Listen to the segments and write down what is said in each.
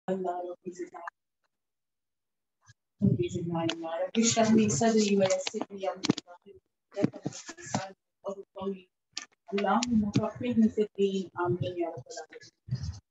Allah Rabbi zidna ilma Rabbi shrah li sadri wa yassir li amri Allahumma faqqihni fid din amin ya rabbal alamin.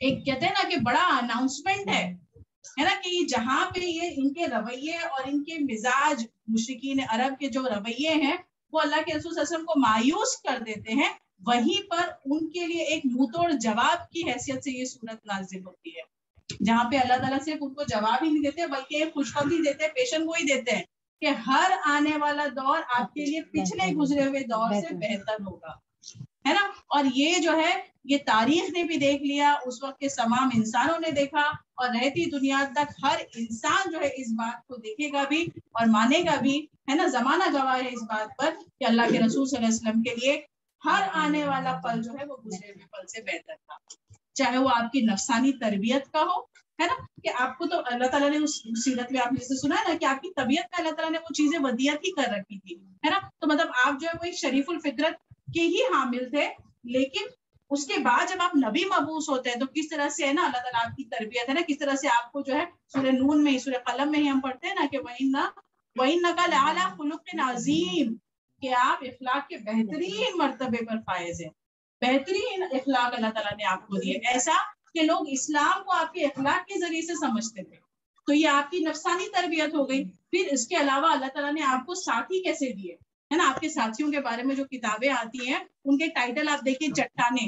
ایک کہتے ہیں نا کہ بڑا announcement ہے نا کہ جہاں پہ یہ ان کے رویے اور ان کے مزاج مشرکین عرب کے جو رویے ہیں وہ اللہ کے رسول صلی اللہ علیہ وسلم کو مایوس کر دیتے ہیں، وہیں پر ان کے لیے ایک منہ توڑ جواب کی حیثیت سے یہ صورت نازل ہوتی ہے، جہاں پہ اللہ تعالیٰ صرف ان کو جواب ہی نہیں دیتے بلکہ ایک خوشخبری دیتے ہیں، پیشن گوئی دیتے ہیں کہ ہر آنے والا دور آپ کے لیے پچھلے گزرے ہوئے دور سے بہتر ہوگا، ہے نا. اور یہ جو ہے یہ تاریخ نے بھی دیکھ لیا، اس وقت کے تمام انسانوں نے دیکھا، اور رہتی دنیا تک ہر انسان جو ہے اس بات کو دیکھے گا بھی اور مانے گا بھی، ہے نا. زمانہ گواہ ہے اس بات پر کہ اللہ کے رسول صلی اللہ علیہ وسلم کے لیے ہر آنے والا پل جو ہے وہ گزرے ہوئے پل سے بہتر تھا، چاہے وہ آپ کی نفسانی تربیت کا ہو، ہے نا. کہ آپ کو تو اللہ تعالیٰ نے اس سیرت میں آپ نے جیسے سنا ہے نا کہ آپ کی طبیعت میں اللہ تعالیٰ نے وہ چیزیں ودیعت ہی کر رکھی تھی، ہے نا. تو مطلب آپ جو ہے وہ ایک شریف الفطرت کے ہی حامل تھے، لیکن اس کے بعد جب آپ نبی مبعوث ہوتے ہیں تو کس طرح سے ہے نا اللہ تعالیٰ آپ کی تربیت ہے نا، کس طرح سے آپ کو جو ہے سورہ نون میں سورہ قلم میں ہی ہم پڑھتے ہیں نا کہ وَإِنَّكَ لَعَلَىٰ خُلُقٍ عَظِيمٍ، کہ آپ اخلاق کے بہترین مرتبے پر فائز ہیں، بہترین اخلاق اللہ تعالیٰ نے آپ کو دیے، ایسا کہ لوگ اسلام کو آپ کے اخلاق کے ذریعے سے سمجھتے تھے. تو یہ آپ کی نفسانی تربیت ہو گئی. پھر اس کے علاوہ اللہ تعالیٰ نے آپ کو ساتھی کیسے دیے، ہے نا. آپ کے ساتھیوں کے بارے میں جو کتابیں آتی ہیں ان کے ٹائٹل آپ دیکھیے چٹانیں،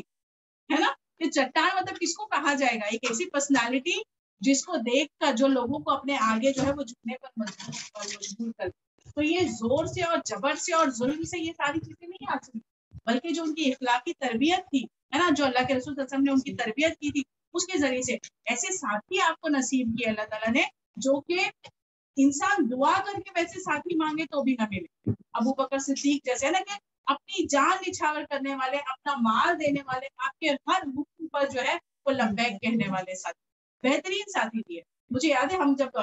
ہے نا. یہ چٹان مطلب کس کو کہا جائے گا؟ ایک ایسی پرسنالٹی جس کو دیکھ کر جو لوگوں کو اپنے آگے جو ہے وہ جھکنے پر مجبور کر. تو یہ زور سے اور جبر سے اور ظلم سے یہ ساری چیزیں نہیں آ سکتی، بلکہ جو ان کی اخلاقی تربیت تھی، ہے نا، جو اللہ کے رسول صلی اللہ علیہ وسلم نے ان کی تربیت کی تھی، اس کے ذریعے سے ایسے ساتھی آپ کو نصیب کیے اللہ تعالیٰ نے جو کہ انسان دعا کر کے ویسے ساتھی مانگے تو بھی نہ ملے. ابو بکر صدیق جیسے ہے نا کہ اپنی جان نچھاور کرنے والے، اپنا مال دینے والے، آپ کے ہر حکم پر جو ہے وہ لبیک کہنے والے ساتھی، بہترین ساتھی دیے. مجھے یاد ہے ہم جب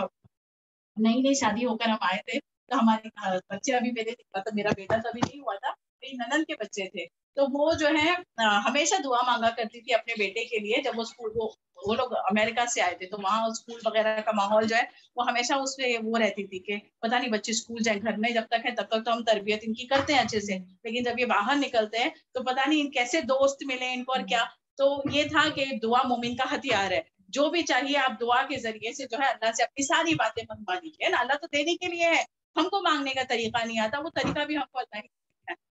نئی نئی شادی ہو کر ہم آئے تھے تو ہمارے بچے ابھی میرا بیٹا تو ابھی نہیں ہوا تھا، میری ننند کے بچے تھے، تو وہ جو ہے ہمیشہ دعا مانگا کرتی تھی اپنے بیٹے کے لیے. جب وہ اسکول وہ لوگ امریکہ سے آئے تھے تو وہاں اسکول وغیرہ کا ماحول جو ہے وہ ہمیشہ اس پہ وہ رہتی تھی کہ پتہ نہیں بچے اسکول جائیں، گھر میں جب تک ہے تب تک تو ہم تربیت ان کی کرتے ہیں اچھے سے، لیکن جب یہ باہر نکلتے ہیں تو پتہ نہیں ان کیسے دوست ملے ان کو اور کیا. تو یہ تھا کہ دعا مومن کا ہتھیار ہے، جو بھی چاہیے آپ دعا کے ذریعے سے جو ہے اللہ سے اپنی ساری باتیں منگوا لیجیے نا. اللہ تو دینے کے لیے ہے، ہم کو مانگنے کا طریقہ نہیں آتا، وہ طریقہ بھی ہم کو اللہ ہی ہے.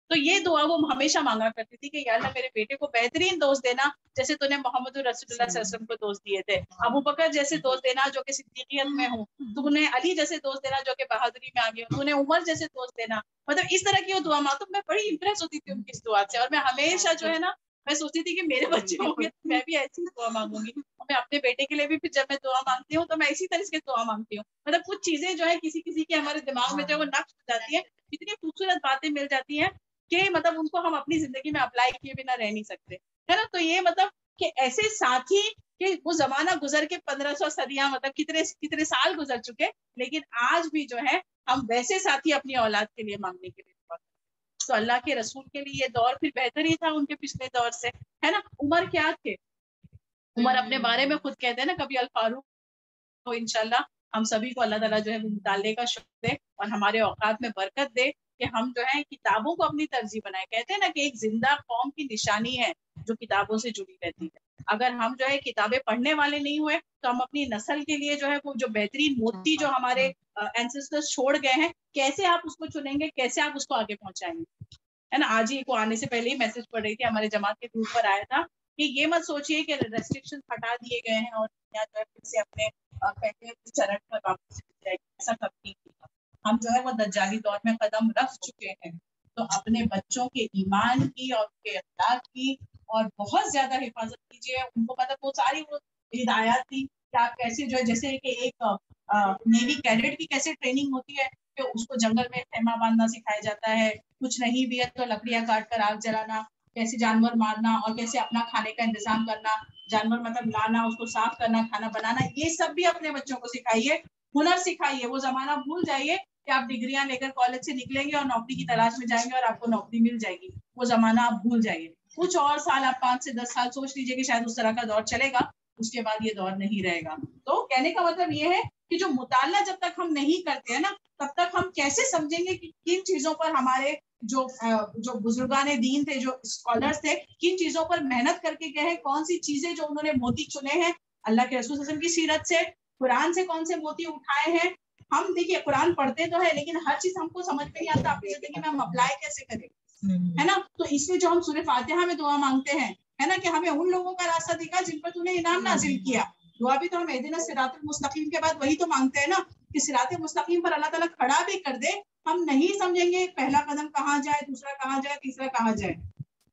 تو یہ دعا وہ ہمیشہ مانگا کرتی تھی کہ یا اللہ میرے بیٹے کو بہترین دوست دینا جیسے تو نے محمد رسول اللہ صلی اللہ علیہ وسلم کو دوست دیے تھے، ابو بکر جیسے دوست دینا جو کہ صدیقیت میں ہوں، تو نے علی جیسے دوست دینا جو کہ بہادری میں آگے ہوں، تو نے عمر جیسے دوست دینا. مطلب اس طرح کی وہ دعا مانگتا. میں بڑی امپریس ہوتی تھی ان کی اس دعا سے، اور میں ہمیشہ جو ہے نا میں سوچتی تھی کہ میرے بچے ہوں گے تو میں بھی ایسی دعا مانگوں گی. اور میں اپنے بیٹے کے لیے بھی پھر جب میں دعا مانگتی ہوں تو میں اسی طرح سے دعا مانگتی ہوں. مطلب کچھ چیزیں جو ہے کسی کسی کے ہمارے دماغ میں جو وہ نقش ہو جاتی ہے، اتنی خوبصورت باتیں مل جاتی ہیں کہ مطلب ان کو ہم اپنی زندگی میں اپلائی کیے بنا رہ نہیں سکتے، ہے نا. تو یہ مطلب کہ ایسے ساتھی کہ وہ زمانہ گزر کے 1500 صدیاں مطلب کتنے سال گزر چکے، لیکن آج بھی جو ہے ہم ویسے ساتھی اپنی اولاد کے لیے مانگنے کے لیے. تو اللہ کے رسول کے لیے یہ دور پھر بہتر ہی تھا ان کے پچھلے دور سے، ہے نا. عمر کیا تھے، عمر اپنے بارے میں خود کہتے ہیں نا کبھی الفاروق. تو انشاءاللہ ہم سبھی کو اللہ تعالیٰ جو ہے مطالعے کا شوق دے اور ہمارے اوقات میں برکت دے کہ ہم جو ہے کتابوں کو اپنی ترجیح بنائیں. کہتے ہیں نا کہ ایک زندہ قوم کی نشانی ہے جو کتابوں سے جڑی رہتی ہے. اگر ہم جو ہے کتابیں پڑھنے والے نہیں ہوئے تو ہم اپنی نسل کے لیے جو ہے وہ جو بہترین موتی جو ہمارے اینسسٹرز چھوڑ گئے ہیں، کیسے آپ اس کو چنیں گے، کیسے آپ اس کو آگے پہنچائیں گے، ہے نا. آج ہی کو آنے سے پہلے ہی میسج پڑھ رہی تھی، ہمارے جماعت کے گروپ پر آیا تھا کہ یہ مت سوچئے کہ ریسٹرکشن ہٹا دیے گئے ہیں اور دنیا جو ہے پھر سے اپنے پہلے چرن پر واپس جائے گی. ایسا کبھی نہیں ہوگا. ہم جو ہے وہ دجالی دور میں قدم رکھ چکے ہیں. تو اپنے بچوں کے ایمان کی اور ان کے اخلاق کی اور بہت زیادہ حفاظت کیجیے. ان کو مطلب وہ ساری وہ ہدایات تھی کہ آپ کیسے جو ہے جیسے کہ ایک نیوی کیڈٹ کی کیسے ٹریننگ ہوتی ہے کہ اس کو جنگل میں خیمہ باندھنا سکھایا جاتا ہے، کچھ نہیں بھی ہے تو لکڑیاں کاٹ کر آگ جلانا، کیسے جانور مارنا اور کیسے اپنا کھانے کا انتظام کرنا، جانور مطلب لانا، اس کو صاف کرنا، کھانا بنانا، یہ سب بھی اپنے بچوں کو سکھائیے. ہنر سکھائیے. وہ زمانہ بھول جائیے کہ آپ ڈگریاں لے کر کالج سے نکلیں گے اور نوکری کی تلاش میں جائیں گے اور آپ کو نوکری مل جائے گی. وہ زمانہ آپ بھول جائیے. کچھ اور سال آپ 5 سے 10 سال سوچ لیجیے کہ شاید اس طرح کا دور چلے گا، اس کے بعد یہ دور نہیں رہے گا. تو کہنے کا مطلب یہ ہے کہ جو مطالعہ جب تک ہم نہیں کرتے ہیں نا تب تک ہم کیسے سمجھیں گے کہ کن چیزوں پر ہمارے جو بزرگان دین تھے, جو اسکالرس تھے, کن چیزوں پر محنت کر کے گئے ہیں, کون سی چیزیں جو انہوں نے موتی چنے ہیں اللہ کے رسول صلی اللہ علیہ وسلم کی سیرت سے, قرآن سے کون سے موتی اٹھائے ہیں. ہم دیکھیے قرآن پڑھتے تو ہے لیکن ہر چیز ہم کو سمجھ میں نہیں آتا اپنی زندگی میں ہم اپلائی کیسے کریں, ہے نا. تو اس لیے جو ہم سورہ فاتحہ میں دعا مانگتے ہیں, ہے نا, کہ ہمیں ان لوگوں کا راستہ دکھا جن پر تو نے انعام نازل کیا. دعا بھی تو ہم اہدنا صراط المستقیم کے بعد وہی تو مانگتے ہیں نا, کہ صراط مستقیم پر اللہ تعالیٰ کھڑا بھی کر دے, ہم نہیں سمجھیں گے پہلا قدم کہاں جائے, دوسرا کہاں جائے, تیسرا کہاں جائے.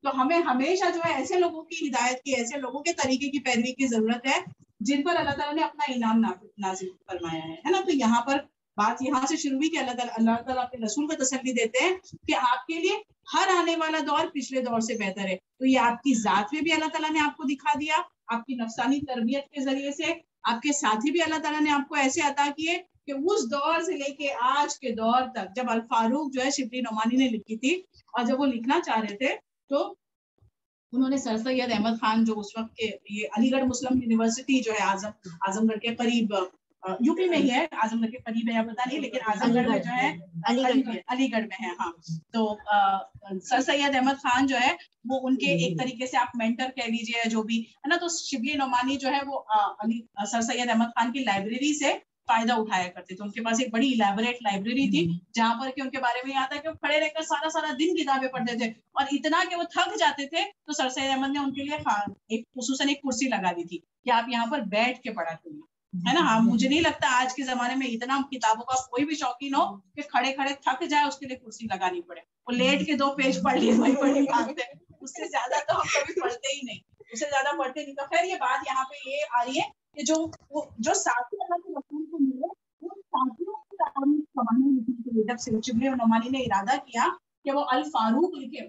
تو ہمیں ہمیشہ جو ہے ایسے لوگوں کی ہدایت کی, ایسے لوگوں کے طریقے کی پیروی کی ضرورت ہے جن پر اللہ تعالیٰ نے اپنا انعام نازل فرمایا ہے نا. تو یہاں پر بات یہاں سے شروع ہوئی کہ اللہ تعالیٰ اپنے رسول کو تسلی دیتے ہیں کہ آپ کے لیے ہر آنے والا دور پچھلے دور سے بہتر ہے. تو یہ آپ کی ذات میں بھی اللہ تعالیٰ نے آپ کو دکھا دیا, آپ کی نفسانی تربیت کے ذریعے سے, آپ کے ساتھی بھی اللہ تعالیٰ نے آپ کو ایسے عطا کیے کہ اس دور سے لے کے آج کے دور تک, جب الفاروق جو ہے شبلی نعمانی نے لکھی تھی, اور جب وہ لکھنا چاہ رہے تھے تو انہوں نے سر سید احمد خان, جو اس وقت کے یہ علی گڑھ مسلم یونیورسٹی جو ہے اعظم گڑھ کے قریب, یو پی میں ہی ہے, اعظم گڑھ کے قریب ہے یا پتا نہیں, لیکن اعظم گڑھ میں جو ہے علی گڑھ میں ہے. ہاں, تو سر سید احمد خان جو ہے وہ ان کے ایک طریقے سے آپ مینٹر کہہ لیجیے جو بھی ہے نا. تو شبلی نعمانی جو ہے وہ سر سید احمد خان کی لائبریری سے فائدہ اٹھایا کرتے تھے. ان کے پاس ایک بڑی الیبوریٹ لائبریری تھی جہاں پر کہ ان کے بارے میں یہ آتا ہے کہ وہ کھڑے رہ کر سارا دن کتابیں پڑھتے تھے, اور اتنا کہ وہ تھک جاتے تھے تو سر سید احمد نے ان کے لیے خصوصاً ایک کرسی لگا دی تھی کہ آپ یہاں پر بیٹھ کے پڑھا کریے, ہے نا. ہاں, مجھے نہیں لگتا آج کے زمانے میں اتنا کتابوں کا کوئی بھی شوقین ہو کہ کھڑے کھڑے تھک جائے اس کے لیے کرسی لگانی پڑے. وہ لیٹ کے 2 پیج پڑھ لیے, وہی بڑی بات ہے, اس سے زیادہ تو ہم کبھی پڑھتے ہی نہیں, اس سے زیادہ پڑھتے نہیں. تو خیر یہ بات یہاں پہ یہ آ رہی ہے کہ جو ساتھی اللہ کے رسول کو ملے, ان ساتھیوں کی جب شبلی نعمانی نے ارادہ کیا کہ وہ الفاروق لکھے,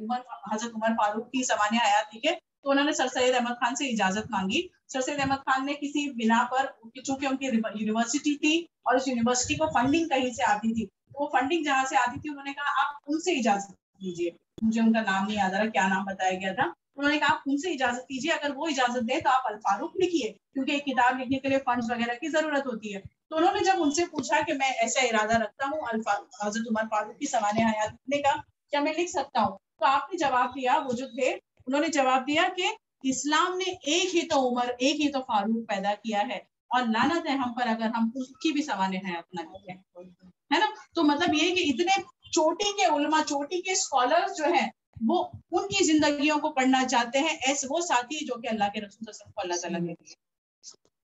حضرت عمر فاروق کی سوانح حیات لکھے, تو انہوں نے سر سید احمد خان سے اجازت مانگی. سر سید احمد خان نے کسی بنا پر, چونکہ ان کی یونیورسٹی تھی اور اس یونیورسٹی کو فنڈنگ کہیں سے آتی تھی, تو وہ فنڈنگ جہاں سے آتی تھی انہوں نے کہا آپ ان سے اجازت دیجیے, مجھے ان کا نام نہیں یاد آ رہا, کیا نام بتایا گیا تھا. انہوں نے کہا آپ ان سے اجازت دیجیے, اگر وہ اجازت دے تو آپ الفاروق لکھیے, کیونکہ ایک کتاب لکھنے کے لیے فنڈز وغیرہ کی ضرورت ہوتی ہے. تو انہوں نے جب ان سے پوچھا کہ میں ایسا ارادہ رکھتا ہوں حضرت عمر فاروق کی سوانح حیات لکھنے کا, کیا میں لکھ سکتا ہوں, تو آپ نے جواب دیا, وہ جو تھے انہوں نے جواب دیا کہ اسلام نے ایک ہی تو عمر, ایک ہی تو فاروق پیدا کیا ہے, اور لعنت ہے ہم پر اگر ہم اس کی بھی سوانح حیات نہ لکھیں, ہے نا. تو مطلب یہ کہ اتنے چوٹی کے علماء, چوٹی کے اسکالرز جو ہیں وہ ان کی زندگیوں کو پڑھنا چاہتے ہیں, ایسے وہ ساتھی جو کہ اللہ کے رسول صلی اللہ علیہ وسلم کو اللہ تعالیٰ نے دیے,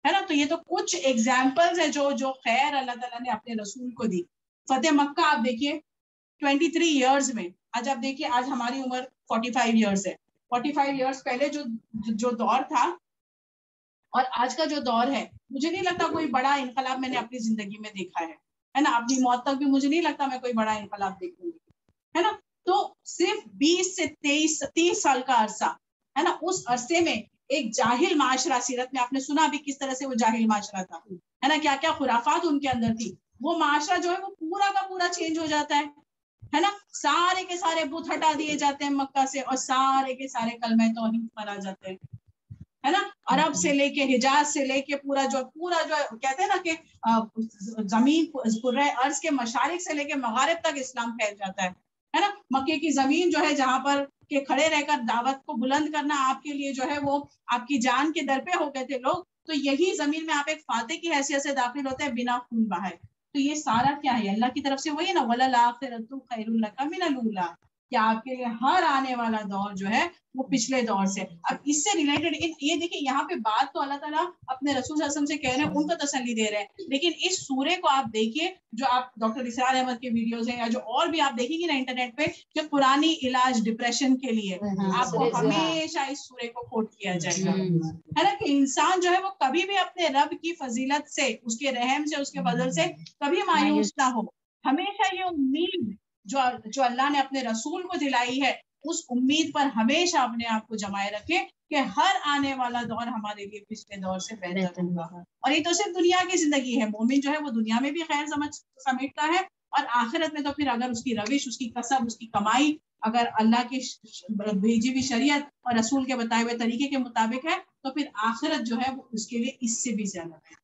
ہے نا. تو یہ تو کچھ ایگزامپلز ہیں جو خیر اللہ تعالیٰ نے اپنے رسول کو دی. فتح مکہ آپ دیکھیے 23 ایئرز میں, آج آپ دیکھیے آج ہماری عمر 45 ایئرز ہے. 45 ایئرز پہلے جو دور تھا اور آج کا جو دور ہے, مجھے نہیں لگتا کوئی بڑا انقلاب میں نے اپنی زندگی میں دیکھا ہے نا. اپنی موت تک بھی مجھے نہیں لگتا میں کوئی بڑا انقلاب دیکھوں گی, ہے نا. تو صرف 20 سے 30 سال کا عرصہ, ہے نا, اس عرصے میں ایک جاہل معاشرہ, سیرت میں آپ نے سنا بھی کس طرح سے وہ جاہل معاشرہ تھا, ہے نا, کیا کیا خرافات ان کے اندر تھی. وہ معاشرہ جو ہے وہ پورا کا پورا چینج ہو جاتا ہے نا. سارے کے سارے بت ہٹا دیے جاتے ہیں مکہ سے, اور سارے کے سارے کلمہ توحید پر آ جاتے ہیں, ہے نا. عرب سے لے کے حجاز سے لے کے پورا جو کہتے ہیں نا کہ زمین کرۂ ارض کے مشارق سے لے کے مغارب تک اسلام پھیل جاتا ہے نا. مکے کی زمین جو ہے جہاں پر کہ کھڑے رہ کر دعوت کو بلند کرنا آپ کے لیے جو ہے وہ آپ کی جان کے در پہ ہو گئے تھے لوگ, تو یہی زمین میں آپ ایک فاتح کی حیثیت سے داخل ہوتے ہیں بنا خون بہائے. تو یہ سارا کیا ہے, اللہ کی طرف سے وہی نا, وَلَلْآخِرَةُ خَيْرٌ لَكَ مِنَ الْأُولَىٰ, کہ آپ کے لیے ہر آنے والا دور جو ہے وہ پچھلے دور سے. اب اس سے ریلیٹڈ یہ دیکھیں یہاں پہ بات تو اللہ تعالیٰ اپنے رسول صلی اللہ علیہ وسلم سے کہہ رہے ہیں, ان کو تسلی دے رہے ہیں, لیکن اس سورے کو آپ دیکھیے, جو آپ ڈاکٹر اسرار احمد کے ویڈیوز ہیں یا جو اور بھی آپ دیکھیں گے نا انٹرنیٹ پہ, کہ قرآنی علاج ڈپریشن کے لیے آپ کو ہمیشہ اس سورے کو کوٹ کیا جائے گا, ہے نا, کہ انسان جو ہے وہ کبھی بھی اپنے رب کی فضیلت سے, اس کے رحم سے, اس کے فضل سے کبھی مایوس نہ ہو. ہمیشہ یہ امید جو اللہ نے اپنے رسول کو دلائی ہے, اس امید پر ہمیشہ اپنے آپ کو جمائے رکھے کہ ہر آنے والا دور ہمارے لیے پچھلے دور سے بہتر ہوگا. اور یہ تو صرف دنیا کی زندگی ہے, مومن جو ہے وہ دنیا میں بھی خیر سمیٹتا ہے, اور آخرت میں تو پھر اگر اس کی روش, اس کی کسب, اس کی کمائی اگر اللہ کی بھیجی ہوئی شریعت اور رسول کے بتائے ہوئے طریقے کے مطابق ہے, تو پھر آخرت جو ہے وہ اس کے لیے اس سے بھی زیادہ ہے.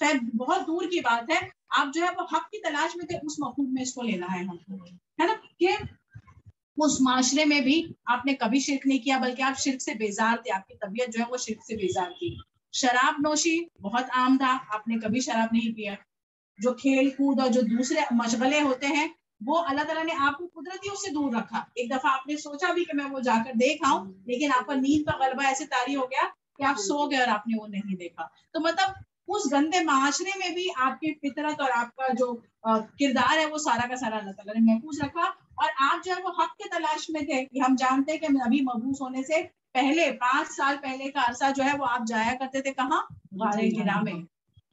خیر بہت دور کی بات ہے، آپ جو ہے وہ حق کی تلاش میں تھے، اس مفہوم میں اس کو لینا ہے ہم کو، ہے نا، کہ اس معاشرے میں بھی آپ نے کبھی شرک نہیں کیا، بلکہ آپ شرک سے بیزار تھے، آپ کی طبیعت جو ہے وہ شرک سے بیزار تھی. شراب نوشی بہت عام تھا، آپ نے کبھی شراب نہیں پیا. جو کھیل کود اور جو دوسرے مشغلے ہوتے ہیں وہ اللہ تعالیٰ نے آپ کو قدرتی اس سے دور رکھا. ایک دفعہ آپ نے سوچا بھی کہ میں وہ جا کر دیکھ آؤں، لیکن آپ کا نیند کا غلبہ ایسے طاری ہو گیا کہ آپ سو گئے اور آپ نے وہ نہیں دیکھا. تو مطلب اس گندے معاشرے میں بھی آپ کی فطرت اور آپ کا جو کردار ہے وہ سارا کا سارا اللہ تعالیٰ نے محفوظ رکھا. اور آپ جو ہے وہ حق کے تلاش میں تھے. کہ ہم جانتے ہیں کہ نبی مبعوث ہونے سے پہلے 5 سال پہلے کا عرصہ جو ہے وہ آپ جایا کرتے تھے کہاں؟ غار حرا میں.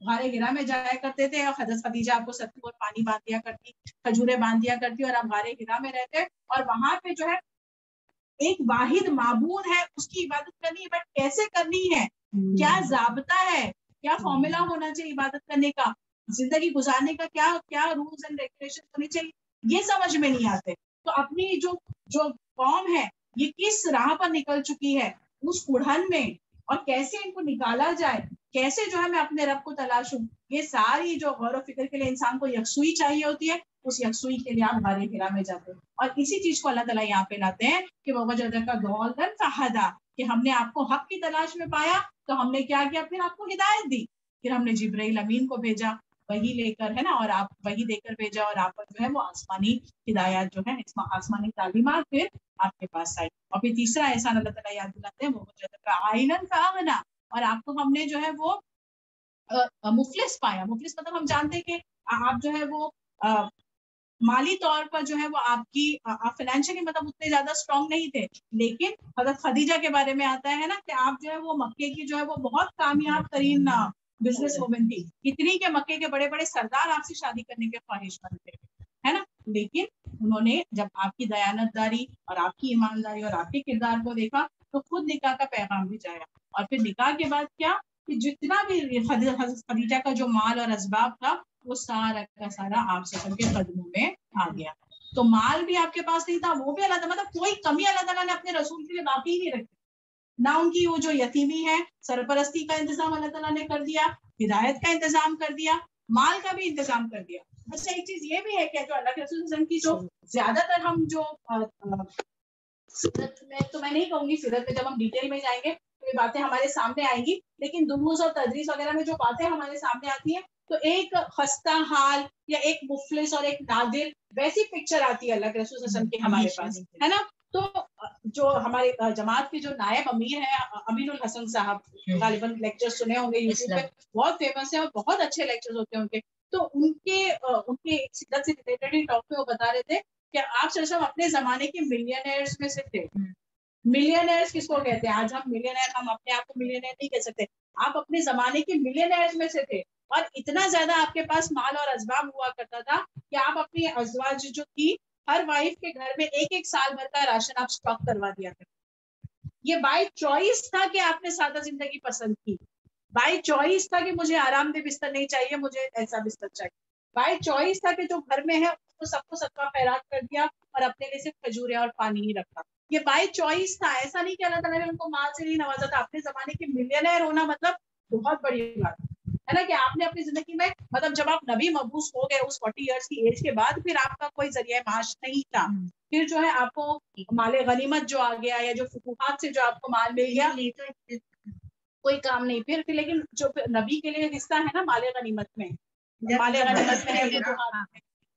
غار حرا میں جایا کرتے تھے، اور حضرت خدیجہ آپ کو ستو اور پانی باندھ دیا کرتی، کھجوریں باندھ دیا کرتی، اور آپ غار حرا میں رہتے. اور وہاں پہ جو ہے ایک واحد معبود ہے، اس کی عبادت کرنی ہے، بٹ کیسے کرنی ہے، کیا ضابطہ ہے، کیا فارمولا ہونا چاہیے عبادت کرنے کا، زندگی گزارنے کا کیا کیا رولز اینڈ ریگولیشن ہونی چاہیے، یہ سمجھ میں نہیں آتے. تو اپنی جو قوم ہے یہ کس راہ پر نکل چکی ہے اس اڑھن میں، اور کیسے ان کو نکالا جائے، کیسے جو ہے میں اپنے رب کو تلاشوں. یہ ساری جو غور و فکر کے لیے انسان کو یکسوئی چاہیے ہوتی ہے، اس یکسوئی کے لیے آپ غار حرا میں جاتے ہیں. اور اسی چیز کو اللہ تعالیٰ یہاں پہ لاتے ہیں کہ ووجدک ضالًا فہدیٰ، کہ ہم نے آپ کو حق کی تلاش میں پایا تو ہم نے کیا کیا، پھر آپ کو ہدایت دی. پھر ہم نے جبرائیل امین کو بھیجا وہی لے کر، ہے نا، اور آپ وہی دے کر بھیجا، اور آپ پر جو ہے وہ آسمانی ہدایات جو ہے آسمانی تعلیمات پھر آپ کے پاس آئی. اور پھر تیسرا احسان اللہ تعالیٰ یاد دلاتے ہیں ووجدک عائلاً فأغنیٰ، اور آپ کو ہم نے جو ہے وہ مفلس پایا. مفلس مطلب ہم جانتے ہیں کہ آپ جو ہے وہ مالی طور پر جو ہے وہ آپ کی فائنینشلی مطلب اتنے زیادہ اسٹرانگ نہیں تھے، لیکن حضرت خدیجہ کے بارے میں آتا ہے نا کہ آپ جو ہے وہ مکے کی جو ہے وہ بہت کامیاب ترین بزنس وومن تھی. اتنی کہ مکے کے بڑے بڑے سردار آپ سے شادی کرنے کے خواہش مند تھے، ہے نا. لیکن انہوں نے جب آپ کی دیانت داری اور آپ کی ایمانداری اور آپ کے کردار کو دیکھا تو خود نکاح کا پیغام بھی جایا. اور پھر نکاح کے بعد کیا کہ جتنا بھی حضرت خدیجہ کا جو مال اور اسباب تھا وہ سارا کا سارا آپ سب کے قدموں میں آ گیا. تو مال بھی آپ کے پاس نہیں تھا، وہ بھی اللہ تعالیٰ، مطلب کوئی کمی اللہ تعالیٰ نے اپنے رسول کے لیے باقی ہی نہیں رکھی. نہ ان کی وہ جو یتیمی ہے سرپرستی کا انتظام اللہ تعالیٰ نے کر دیا، ہدایت کا انتظام کر دیا، مال کا بھی انتظام کر دیا. اچھا ایک چیز یہ بھی ہے کہ جو اللہ کے رسول صلی اللہ علیہ وسلم کی جو زیادہ تر ہم جو سیرت میں تو میں نہیں کہوں گی، سیرت میں جب ہم ڈیٹیل میں جائیں گے تو یہ باتیں ہمارے سامنے آئیں گی، لیکن دروس اور تدریس وغیرہ میں جو باتیں ہمارے سامنے آتی ہیں تو ایک خستہ حال یا ایک مفلس اور ایک نادر ویسی پکچر آتی ہے اللہ کے رسول صلی اللہ علیہ وسلم کی ہمارے پاس، ہے نا. تو جو ہمارے جماعت کے جو نائب امیر ہیں امین الحسن صاحب، غالباً لیکچر سنے ہوں گے یوٹیوب پہ، بہت فیمس ہیں اور بہت اچھے لیکچر ہوتے ہیں ان کے. تو ان کے سیرت سے ریلیٹڈ ہی ٹاک پہ وہ بتا رہے تھے کہ آپ صلی اللہ علیہ وسلم اپنے زمانے کے ملینئرز میں سے تھے. ملینئرز کس کو کہتے ہیں؟ آج ہم ملینئر، ہم اپنے آپ کو ملینئر نہیں کہہ سکتے، آپ اپنے زمانے کے ملینئرز میں سے تھے. اور اتنا زیادہ آپ کے پاس مال اور اسباب ہوا کرتا تھا کہ آپ اپنی ازواج جو تھی ہر وائف کے گھر میں ایک ایک سال بھر کا راشن آپ اسٹاک کروا دیا کرتے. یہ بائی چوائس تھا کہ آپ نے سادہ زندگی پسند کی. بائی چوائس تھا کہ مجھے آرام دہ بستر نہیں چاہیے، مجھے ایسا بستر چاہیے. بائی چوائس تھا کہ جو گھر میں ہے اس کو سب کو صدقہ خیرات کر دیا اور اپنے لیے صرف کھجوریں اور پانی ہی رکھا. یہ بائی چوائس تھا، ایسا نہیں کہ اللہ تعالیٰ نے ان کو مال سے نہیں نوازا تھا. اپنے زمانے کے ملینئر ہونا مطلب بہت بڑی بات ہے نا، کہ آپ نے اپنی زندگی میں مطلب جب آپ نبی مبعوث ہو گئے اس 40 ایئرس کی ایج کے بعد، پھر آپ کا کوئی ذریعہ معاش نہیں تھا. پھر جو ہے آپ کو مال غنیمت جو آ گیا یا جو فتوحات سے جو آپ کو مال مل گیا کوئی کام نہیں. پھر لیکن جو نبی کے لیے حصہ ہے نا مال غنیمت میں، مال غنیمت میں،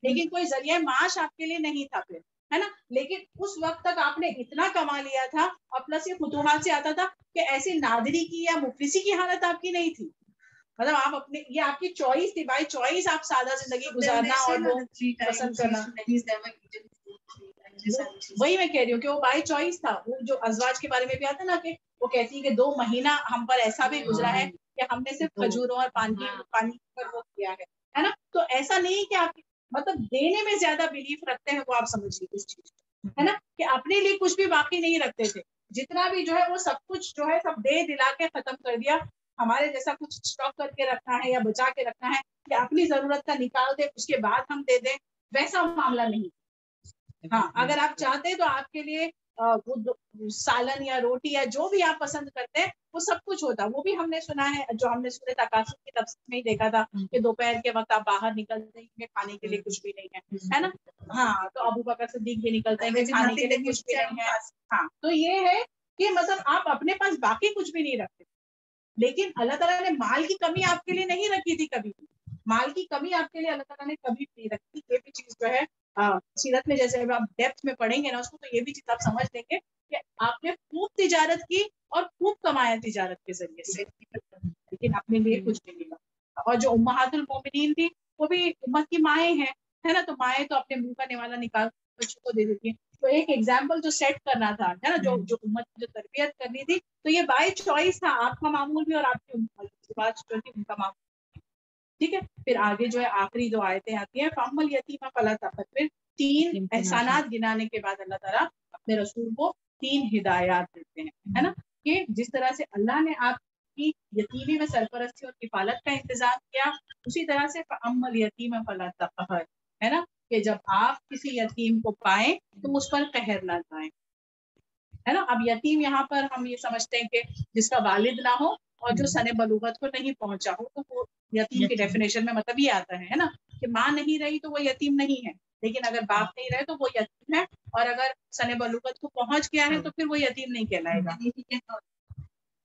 لیکن کوئی ذریعہ معاش آپ کے لیے نہیں تھا پھر، ہے نا. لیکن اس وقت تک آپ نے اتنا کما لیا تھا اور پلس یہ فتوحات سے آتا تھا کہ ایسی نادری کی یا مفلسی کی حالت آپ کی نہیں تھی. مطلب آپ اپنے، یہ آپ کی چوائس تھی، بائی چوائس آپ سادہ زندگی گزارنا اور وہ پسند کرنا. وہی میں کہہ رہی ہوں کہ وہ بائی چوائس تھا. وہ جو ازواج کے بارے میں بھی آتا نا کہ وہ کہتی ہے کہ 2 مہینہ ہم پر ایسا بھی گزرا ہے کہ ہم نے صرف کھجوروں اور پانی پر وہ کیا ہے نا. تو ایسا نہیں کہ آپ مطلب دینے میں زیادہ بلیف رکھتے ہیں، وہ آپ سمجھیے اس چیز ہے نا، کہ اپنے لیے کچھ بھی باقی نہیں رکھتے تھے. جتنا بھی جو ہے وہ سب کچھ جو ہے سب دے دلا کے ختم کر دیا. ہمارے جیسا کچھ اسٹاک کر کے رکھنا ہے یا بچا کے رکھنا ہے کہ اپنی ضرورت کا نکال دے اس کے بعد ہم دے دیں، ویسا معاملہ نہیں. ہاں اگر آپ چاہتے تو آپ کے لیے وہ سالن یا روٹی یا جو بھی آپ پسند کرتے ہیں وہ سب کچھ ہوتا. وہ بھی ہم نے سنا ہے, جو ہم نے سورہ تکاثر کی تفسیر میں ہی دیکھا تھا کہ دوپہر کے وقت آپ باہر نکلتے ہیں کھانے کے لیے کچھ بھی نہیں ہے نا. ہاں, تو ابو بکر صدیق بھی نکلتے ہیں کہ کھانے کے لیے کچھ بھی نہیں ہے. ہاں, تو یہ ہے کہ مطلب آپ اپنے پاس باقی کچھ بھی نہیں رکھتے, لیکن اللہ تعالیٰ نے مال کی کمی آپ کے لیے نہیں رکھی تھی. کبھی مال کی کمی آپ کے لیے اللہ تعالیٰ نے کبھی نہیں رکھی. یہ بھی چیز جو ہے سیرت میں جیسے آپ ڈیپتھ میں پڑھیں گے نا اس کو, تو یہ بھی چیز آپ سمجھ لیں گے کہ آپ نے خوب تجارت کی اور خوب کمایا تجارت کے ذریعے سے, لیکن اپنے لیے کچھ نہیں ملا. اور جو امہات المومنین تھی وہ بھی امت کی مائیں ہیں, ہے نا. تو مائیں تو اپنے منہ کا نوالا نکال بچوں کو دے دیتی ہیں. تو ایک ایگزامپل جو سیٹ کرنا تھا, ہے نا, جو امت کی جو تربیت کرنی تھی, تو یہ بائی چوائس تھا. آپ کا معمول بھی اور آپ کی بات جو تھی ان کا معمول. ٹھیک ہے, پھر آگے جو ہے آخری دو آیتیں آتی ہیں, فَأَمَّا الْيَتِيمَ فَلَا تَقْهَرْ. پھر 3 احسانات گنانے کے بعد اللہ تعالیٰ اپنے رسول کو 3 ہدایات دیتے ہیں, ہے نا, کہ جس طرح سے اللہ نے آپ کی یتیمی میں سرپرستی اور کفالت کا انتظام کیا, اسی طرح سے فَأَمَّا الْيَتِيمَ فَلَا تَقْهَرْ, ہے نا, کہ جب آپ کسی یتیم کو پائیں تو اس پر قہر نہ کریں, ہے نا. اب یتیم یہاں پر ہم یہ سمجھتے ہیں کہ جس کا والد نہ ہو اور جو سن بلوغت کو نہیں پہنچا ہو, تو وہ یتیم کی ڈیفینیشن میں مطلب یہ آتا ہے نا, کہ ماں نہیں رہی تو وہ یتیم نہیں ہے, لیکن اگر باپ نہیں رہے تو وہ یتیم ہے, اور اگر سن بلوغت کو پہنچ گیا ہے تو پھر وہ یتیم نہیں کہلائے گا.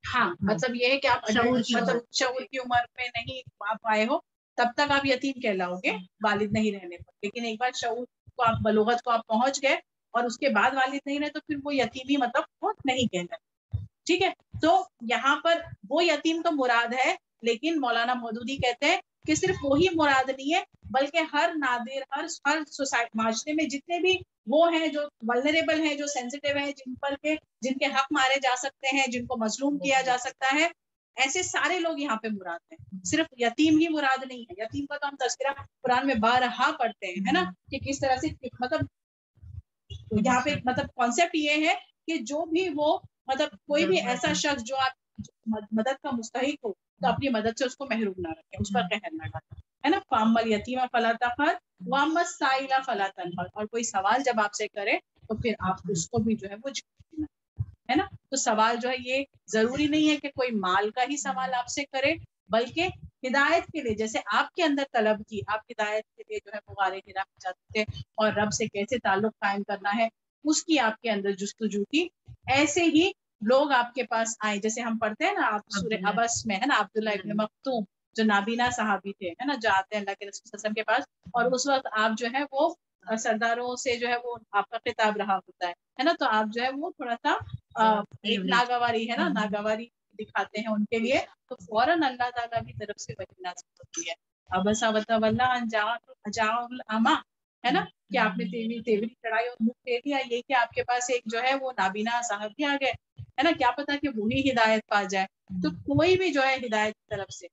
ہاں, مطلب یہ ہے کہ آپ مطلب شعور کی عمر میں نہیں آپ آئے ہو تب تک آپ یتیم کہلاؤ گے والد نہیں رہنے پر, لیکن ایک بار شعور کو آپ بلوغت کو آپ پہنچ گئے اور اس کے بعد والد نہیں رہے تو پھر وہ یتیمی مطلب وہ نہیں کہنا. ٹھیک ہے, تو یہاں پر وہ یتیم تو مراد ہے, لیکن مولانا مودودی کہتے ہیں کہ صرف وہی مراد نہیں ہے, بلکہ ہر نادر, ہر سوسائٹی معاشرے میں جتنے بھی وہ ہیں جو ولنریبل ہیں, جو سینسیٹیو ہیں, جن کے حق مارے جا سکتے ہیں, جن کو مظلوم کیا جا سکتا ہے, ایسے سارے لوگ یہاں پہ مراد ہیں. صرف یتیم ہی مراد نہیں ہے. یتیم کا تو ہم تذکرہ قرآن میں بارہا پڑھتے ہیں, ہے نا, کہ کس طرح سے مطلب یہاں پہ مطلب کانسیپٹ یہ ہے کہ جو بھی وہ مطلب کوئی بھی ایسا شخص جو آپ مدد کا مستحق ہو تو اپنی مدد سے اس کو محروم نہ رکھے, اس پر قہر نہ ڈالے, ہے نا. فَأَمَّا الْيَتِيمَ فَلَا تَقْهَرْ وَأَمَّا السَّائِلَ فَلَا تَنْهَرْ. اور کوئی سوال جب آپ سے کرے تو پھر آپ اس کو بھی جو ہے وہ جھکنا, ہے نا. تو سوال جو ہے یہ ضروری نہیں ہے کہ کوئی مال کا ہی سوال آپ سے کرے, بلکہ ہدایت کے لیے, جیسے آپ کے اندر طلب تھی, آپ ہدایت کے لیے جو ہے غارِ حرا میں جاتے تھے اور رب سے کیسے تعلق قائم کرنا ہے اس کی آپ کے اندر جستجو تھی, ایسے ہی لوگ آپ کے پاس آئے. جیسے ہم پڑھتے ہیں نا آپ سورہ عبس میں, ہے نا, عبداللہ ابن مکتوم جو نابینا صحابی تھے, ہے نا, جاتے ہیں اللہ کے رسول صلی اللہ علیہ وسلم کے پاس, اور اس وقت آپ جو ہے وہ سرداروں سے جو ہے وہ آپ کا خطاب رہا ہوتا ہے نا, تو آپ جو ہے وہ تھوڑا سا ایک ناگواری, ہے نا, ناگواری دکھاتے ہیں ان کے لیے, تو فوراً اللہ تعالیٰ کی طرف سے وحی نازل ہوتی ہے. ابسا وتولی ان جاءہ الاعمی, ہے نا, کہ آپ نے تیوری چڑھائی اور منہ دے دیا, یہ کہ آپ کے پاس ایک جو ہے وہ نابینا صحابی آ گئے, ہے نا, کیا پتا کہ وہی ہدایت پا جائے. تو کوئی بھی جو ہے ہدایت کی طرف سے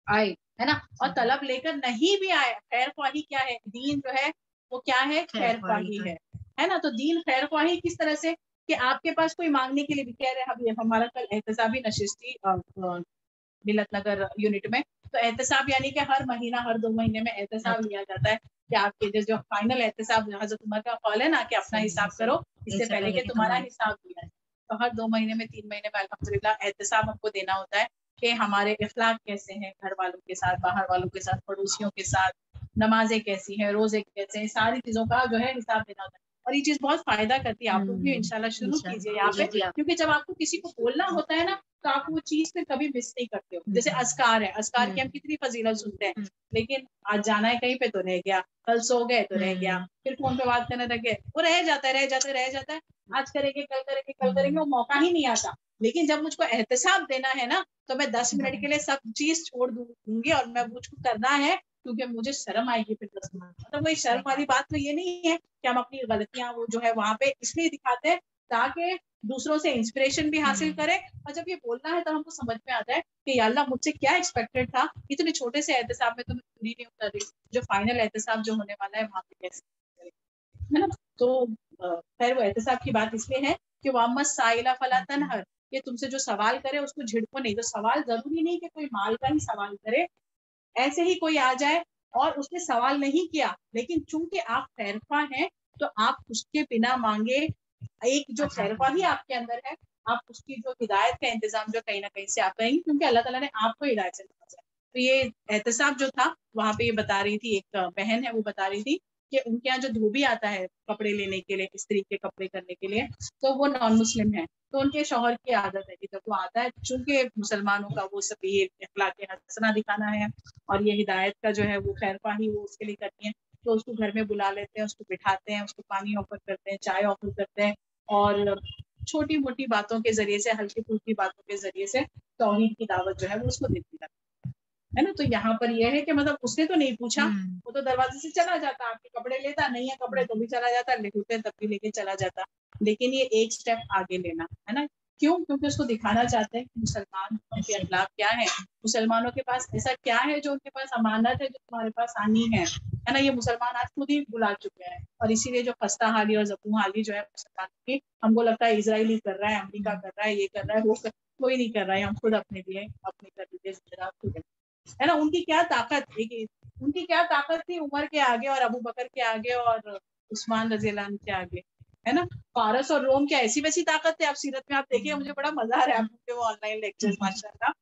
آئے, ہے نا, اور طلب لے کر نہیں بھی آئے, خیر خواہی کیا ہے, دین جو ہے وہ کیا ہے, خیر خواہی ہے نا. تو دین خیر خواہی کس طرح سے کہ آپ کے پاس کوئی مانگنے کے لیے بھی کہہ رہے ہیں. ہمارا کل احتسابی نشست تھی ملت نگر یونٹ میں, تو احتساب یعنی کہ ہر مہینہ ہر 2 مہینے میں احتساب لیا جاتا ہے کہ آپ کے جو فائنل احتساب حضرت عمر کا قول ہے نا کہ اپنا حساب کرو اس سے پہلے کہ تمہارا حساب لیا جائے. تو ہر 2 مہینے میں 3 مہینے میں الحمدللہ احتساب ہم کو دینا ہوتا ہے کہ ہمارے اخلاق کیسے ہیں, گھر والوں کے ساتھ, باہر والوں کے ساتھ, پڑوسیوں کے ساتھ, نمازیں کیسی ہیں, روزے کیسے ہیں, ساری چیزوں کا جو ہے حساب دینا ہوتا ہے. اور یہ چیز بہت فائدہ کرتی ہے. آپ لوگ بھی انشاءاللہ شروع کیجیے یہاں پہ, کیونکہ جب آپ کو کسی کو بولنا ہوتا ہے نا تو آپ وہ چیز پہ کبھی مس نہیں کرتے ہو. جیسے اذکار ہے, اذکار کی ہم کتنی فضیلت سنتے ہیں, لیکن آج جانا ہے کہیں پہ تو رہ گیا, کل سو گئے تو رہ گیا, پھر فون پہ بات کرنے لگے, وہ رہ جاتا ہے, آج کریں گے, کل کریں گے, وہ موقع ہی نہیں آتا. لیکن جب مجھ کو احتساب دینا ہے نا تو میں 10 منٹ کے لیے سب چیز چھوڑ دوں گی, اور میں مجھ کو کرنا ہے کیونکہ مجھے شرم آئے گی. پھر 10 منٹ مطلب وہی شرم والی بات تو یہ نہیں ہے کہ ہم اپنی غلطیاں وہ جو ہے وہاں پہ اس لیے دکھاتے ہیں تاکہ دوسروں سے انسپریشن بھی حاصل کرے, اور جب یہ بولنا ہے تو ہم کو سمجھ میں آتا ہے کہ یا اللہ مجھ سے کیا ایکسپیکٹڈ تھا, اتنے چھوٹے سے احتساب میں تو میں پوری نہیں اتر رہی, جو فائنل احتساب جو ہونے والا ہے وہاں پہ کیسے, ہے نا. تو خیر وہ احتساب کی بات اس لیے ہے کہ وَأَمَّا السَّائِلَ فَلَا تَنْهَرْ, کہ تم سے جو سوال کرے اس کو جھڑکو نہیں. تو سوال ضروری نہیں کہ کوئی مال کا ہی سوال کرے, ایسے ہی کوئی آ جائے اور اس نے سوال نہیں کیا, لیکن چونکہ آپ خیر خواہ ہیں تو آپ اس کے بنا مانگے ایک جو خیر خواہی آپ کے اندر ہے، آپ اس کی جو ہدایت کا انتظام جو کہیں نہ کہیں سے آپ کریں گے، کیونکہ اللہ تعالیٰ نے آپ کو ہدایت سے نوازا ہے۔ تو یہ احتساب جو تھا وہاں پہ یہ بتا رہی تھی، ایک بہن ہے وہ بتا رہی تھی کہ ان کے یہاں جو دھوبی آتا ہے کپڑے لینے کے لیے، استری کے کپڑے کرنے کے لیے، تو وہ نان مسلم ہے، تو ان کے شوہر کی عادت ہے کہ جب وہ آتا ہے، چونکہ مسلمانوں کا وہ سب یہ اخلاق حسنہ دکھانا ہے اور یہ ہدایت کا جو ہے وہ خیر خواہی وہ اس کے لیے کرتی ہیں، تو اس کو گھر میں بلا لیتے ہیں، اس کو بٹھاتے ہیں، اس کو پانی آفر کرتے ہیں، چائے آفر کرتے ہیں، اور چھوٹی موٹی باتوں کے ذریعے سے، ہلکی پھلکی باتوں کے ذریعے سے توحید کی دعوت جو ہے وہ اس کو دیتی ہے نا۔ تو یہاں پر یہ ہے کہ مطلب اس نے تو نہیں پوچھا، وہ تو دروازے سے چلا جاتا، آپ کے کپڑے لیتا، نہیں ہے کپڑے تو بھی چلا جاتا، لکھتے تب بھی لے کے چلا جاتا، لیکن یہ ایک سٹیپ آگے لینا ہے نا۔ کیوں؟ کیونکہ اس کو دکھانا چاہتے ہیں کہ مسلمان کے اخلاق کیا ہے، مسلمانوں کے پاس ایسا کیا ہے جو ان کے پاس امانت ہے جو تمہارے پاس آنی ہے نا۔ یہ مسلمان آج خود ہی بلا چکے ہیں، اور اسی لیے جو خستہ حالی اور زبوں حالی جو ہے مسلمانوں کی، ہم کو لگتا ہے اسرائیل ہی کر رہا ہے، امریکہ کر رہا ہے، یہ کر رہا ہے، وہ کوئی نہیں کر رہا ہے، ہم خود اپنے لیے اپنے کر لیجیے خود ہے نا۔ ان کی کیا طاقت تھی، ان کی کیا طاقت تھی عمر کے آگے اور ابو بکر کے آگے اور عثمان رضی اللہ عنہ کے آگے، ہے نا۔ فارس اور روم کی ایسی ویسی طاقت ہے، آپ سیرت میں آپ دیکھیے، مجھے بڑا مزہ آ رہا ہے آپ کے وہ آن لائن لیکچرز ماشاء اللہ،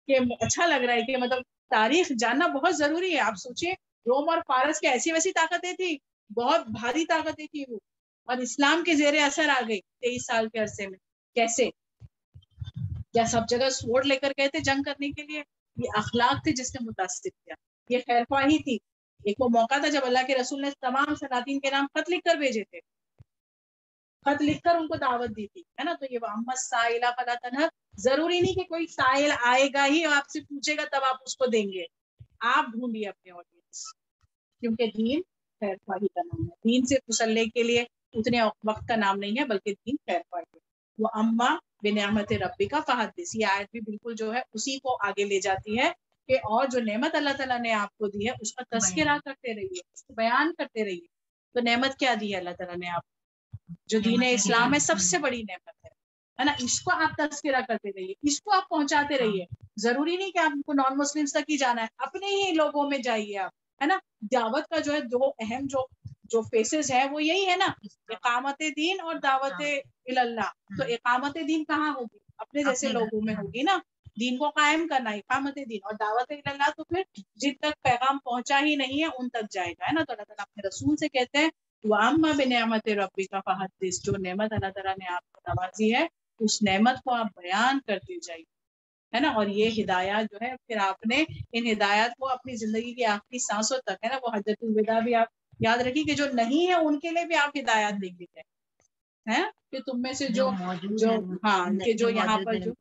کہ اچھا لگ رہا ہے کہ مطلب تاریخ جاننا بہت ضروری ہے۔ آپ سوچیں روم اور فارس کی ایسی ویسی طاقتیں تھی، بہت بھاری طاقتیں تھی وہ، اور اسلام کے زیر اثر آ گئی 23 سال کے عرصے میں۔ کیسے؟ کیا سب جگہ سوڈ لے کر گئے تھے جنگ کرنے کے لیے؟ یہ اخلاق تھے جس نے متاثر کیا، یہ خیر خواہی تھی۔ ایک وہ موقع تھا جب اللہ کے رسول نے تمام سلاطین کے نام خط لکھ کر بھیجے تھے، خط لکھ کر ان کو دعوت دی تھی، ہے نا۔ تو یہ وَأَمَّا السَّائِلَ فَلَا تَنْهَرْ، ضروری نہیں کہ کوئی سائل آئے گا ہی اور آپ سے پوچھے گا تب آپ اس کو دیں گے، آپ ڈھونڈیے اپنے آڈینس، کیونکہ دین خیر خواہی کا نام ہے۔ دین صرف مسلح کے لیے اتنے وقت کا نام نہیں ہے، بلکہ دین خیر خواہی ہے۔ وَأَمَّا بِنِعْمَتِ رَبِّكَ فَحَدِّثْ، یہ آیت بھی بالکل جو ہے اسی کو آگے لے جاتی ہے کہ اور جو نعمت اللہ تعالیٰ نے آپ کو دی ہے اس کا تذکرہ کرتے رہیے، اس کو بیان کرتے رہیے۔ تو نعمت کیا دی ہے اللہ تعالیٰ نے آپ کو؟ جو دین اسلام ہے، سب سے بڑی نعمت ہے نا۔ اس کو آپ تذکرہ کرتے رہیے، اس کو آپ پہنچاتے رہیے۔ ضروری نہیں کہ آپ کو نان مسلمس تک ہی جانا ہے، اپنے ہی لوگوں میں جائیے آپ، ہے نا۔ دعوت کا جو ہے دو اہم جو فیسز ہے وہ یہی ہے نا، اقامت دین اور دعوت اللہ۔ تو اقامت دین کہاں ہوگی؟ اپنے جیسے لوگوں میں ہوگی نا، دین کو قائم کرنا، اقامت دین، اور دعوت اللہ تو پھر جن تک پیغام پہنچا ہی نہیں ہے ان تک جائے گا، ہے نا۔ تو اللہ تعالیٰ اپنے رسول سے کہتے ہیں وَأَمَّا بِنِعْمَتِ رَبِّكَ فَحَدِّثْ، جو نعمت اللہ تعالیٰ نے آپ کو نوازی ہے اس نعمت کو آپ بیان کرتے جائیے، ہے نا۔ اور یہ ہدایات جو ہے پھر آپ نے ان ہدایات کو اپنی زندگی کی آخری سانسوں تک، ہے نا، وہ حجۃ الوداع بھی آپ یاد رکھیے کہ جو نہیں ہے ان کے لیے بھی آپ ہدایات دے کے ہیں کہ تم میں سے جو ہاں کہ جو یہاں پر جو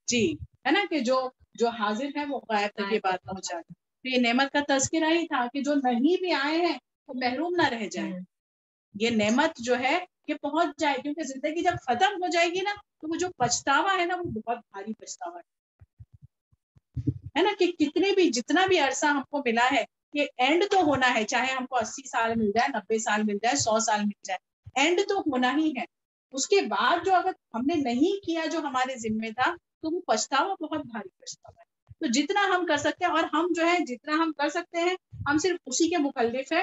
جی ہے نا، کہ جو حاضر ہے وہ غائب تک یہ بات پہنچا دے۔ تو یہ نعمت کا تذکرہ ہی تھا کہ جو نہیں بھی آئے ہیں وہ محروم نہ رہ جائیں، یہ نعمت جو ہے یہ پہنچ جائے، کیونکہ زندگی جب ختم ہو جائے گی نا تو وہ جو پچھتاوا ہے نا وہ بہت بھاری پچھتاوا ہے نا، کہ کتنے بھی جتنا بھی عرصہ ہم کو ملا ہے یہ اینڈ تو ہونا ہے، چاہے ہم کو 80 سال مل جائے، 90 سال مل جائے، 100 سال مل جائے، اینڈ تو ہونا ہی ہے۔ اس کے بعد جو اگر ہم نے نہیں کیا جو ہمارے ذمہ تھا تو وہ پچھتاوا بہت بھاری پچھتاوا ہے۔ تو جتنا ہم کر سکتے ہیں، اور ہم جو ہے جتنا ہم کر سکتے ہیں ہم صرف اسی کے مکلف ہے،